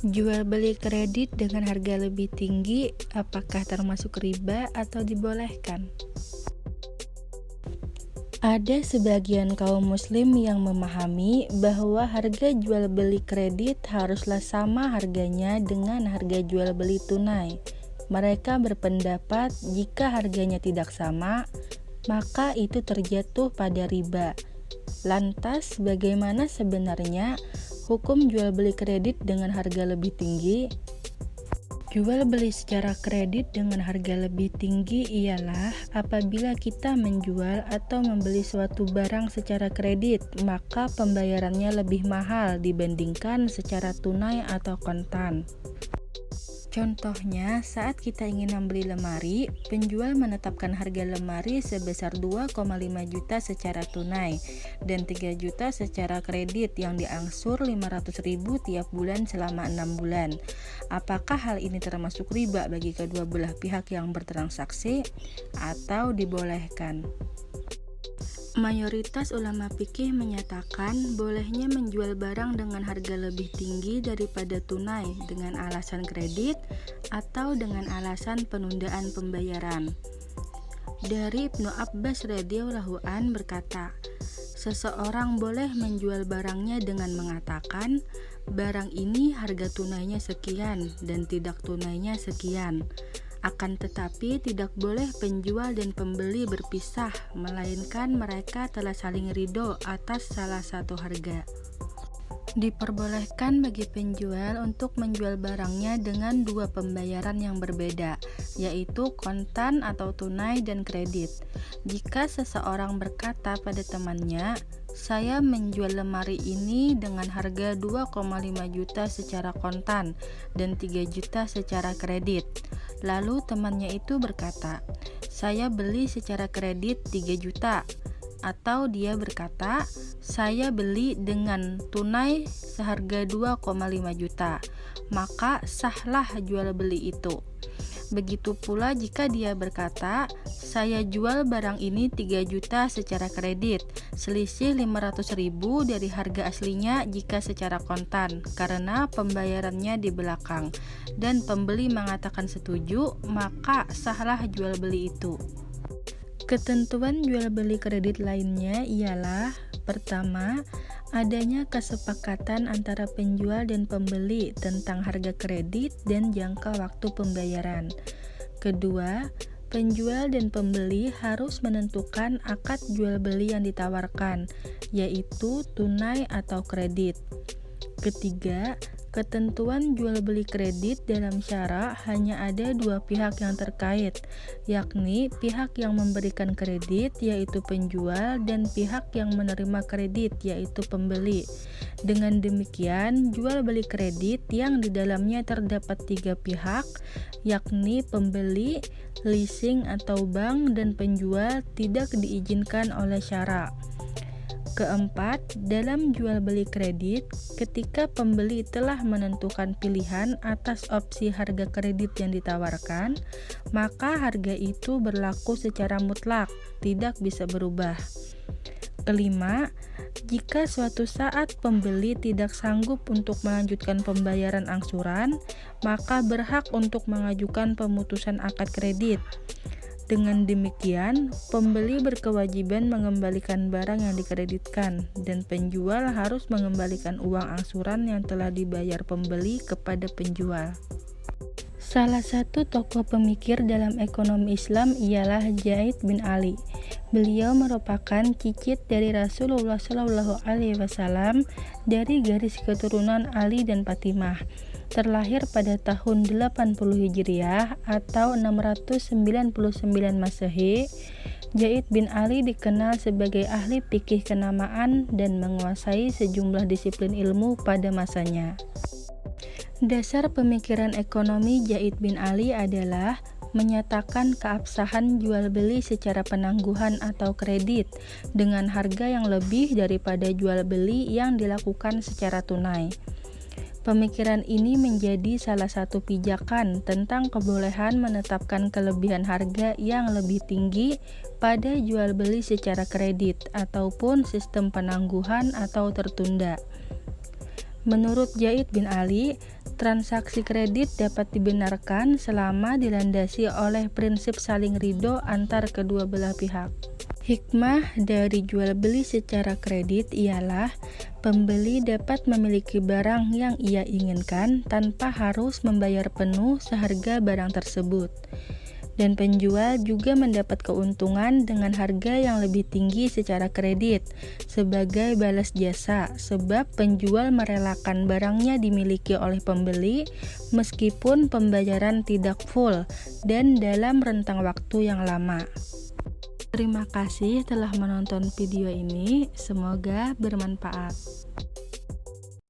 Jual beli kredit dengan harga lebih tinggi, apakah termasuk riba atau dibolehkan? Ada sebagian kaum muslim yang memahami bahwa harga jual beli kredit haruslah sama harganya dengan harga jual beli tunai. Mereka berpendapat jika harganya tidak sama, maka itu terjatuh pada riba. Lantas, bagaimana sebenarnya hukum jual beli kredit dengan harga lebih tinggi? Jual beli secara kredit dengan harga lebih tinggi ialah apabila kita menjual atau membeli suatu barang secara kredit, maka pembayarannya lebih mahal dibandingkan secara tunai atau kontan. Contohnya, saat kita ingin membeli lemari, penjual menetapkan harga lemari sebesar 2,5 juta secara tunai dan 3 juta secara kredit yang diangsur 500.000 tiap bulan selama 6 bulan. Apakah hal ini termasuk riba bagi kedua belah pihak yang bertransaksi atau dibolehkan? Mayoritas ulama fikih menyatakan bolehnya menjual barang dengan harga lebih tinggi daripada tunai dengan alasan kredit atau dengan alasan penundaan pembayaran. Dari Ibnu Abbas radhiyallahu an berkata, seseorang boleh menjual barangnya dengan mengatakan, barang ini harga tunainya sekian dan tidak tunainya sekian. Akan tetapi tidak boleh penjual dan pembeli berpisah, melainkan mereka telah saling ridho atas salah satu harga. Diperbolehkan bagi penjual untuk menjual barangnya dengan dua pembayaran yang berbeda, yaitu kontan atau tunai dan kredit. Jika seseorang berkata pada temannya, saya menjual lemari ini dengan harga 2,5 juta secara kontan dan 3 juta secara kredit. Lalu temannya itu berkata, saya beli secara kredit 3 juta. Atau dia berkata, saya beli dengan tunai seharga 2,5 juta. Maka sahlah jual beli itu. Begitu pula jika dia berkata, saya jual barang ini 3 juta secara kredit, selisih 500.000 dari harga aslinya jika secara kontan, karena pembayarannya di belakang, dan pembeli mengatakan setuju, maka sahlah jual beli itu. Ketentuan jual beli kredit lainnya ialah: pertama, adanya kesepakatan antara penjual dan pembeli tentang harga kredit dan jangka waktu pembayaran. Kedua, penjual dan pembeli harus menentukan akad jual beli yang ditawarkan, yaitu tunai atau kredit. Ketiga, ketentuan jual beli kredit dalam syara hanya ada dua pihak yang terkait, yakni pihak yang memberikan kredit yaitu penjual dan pihak yang menerima kredit yaitu pembeli. Dengan demikian, jual beli kredit yang di dalamnya terdapat tiga pihak, yakni pembeli, leasing atau bank, dan penjual tidak diizinkan oleh syara. Keempat, dalam jual beli kredit, ketika pembeli telah menentukan pilihan atas opsi harga kredit yang ditawarkan, maka harga itu berlaku secara mutlak, tidak bisa berubah. Kelima, jika suatu saat pembeli tidak sanggup untuk melanjutkan pembayaran angsuran, maka berhak untuk mengajukan pemutusan akad kredit. Dengan demikian, pembeli berkewajiban mengembalikan barang yang dikreditkan, dan penjual harus mengembalikan uang angsuran yang telah dibayar pembeli kepada penjual. Salah satu tokoh pemikir dalam ekonomi Islam ialah Zaid bin Ali. Beliau merupakan cicit dari Rasulullah SAW dari garis keturunan Ali dan Fatimah. Terlahir pada tahun 80 Hijriah atau 699 Masehi, Zaid bin Ali dikenal sebagai ahli fikih kenamaan dan menguasai sejumlah disiplin ilmu pada masanya. Dasar pemikiran ekonomi Zaid bin Ali adalah menyatakan keabsahan jual beli secara penangguhan atau kredit dengan harga yang lebih daripada jual beli yang dilakukan secara tunai. Pemikiran ini menjadi salah satu pijakan tentang kebolehan menetapkan kelebihan harga yang lebih tinggi pada jual beli secara kredit ataupun sistem penangguhan atau tertunda. Menurut Zaid bin Ali, Transaksi kredit dapat dibenarkan selama dilandasi oleh prinsip saling ridho antar kedua belah pihak. Hikmah dari jual beli secara kredit ialah pembeli dapat memiliki barang yang ia inginkan tanpa harus membayar penuh seharga barang tersebut. Dan penjual juga mendapat keuntungan dengan harga yang lebih tinggi secara kredit sebagai balas jasa, sebab penjual merelakan barangnya dimiliki oleh pembeli meskipun pembayaran tidak full dan dalam rentang waktu yang lama. Terima kasih telah menonton video ini, semoga bermanfaat.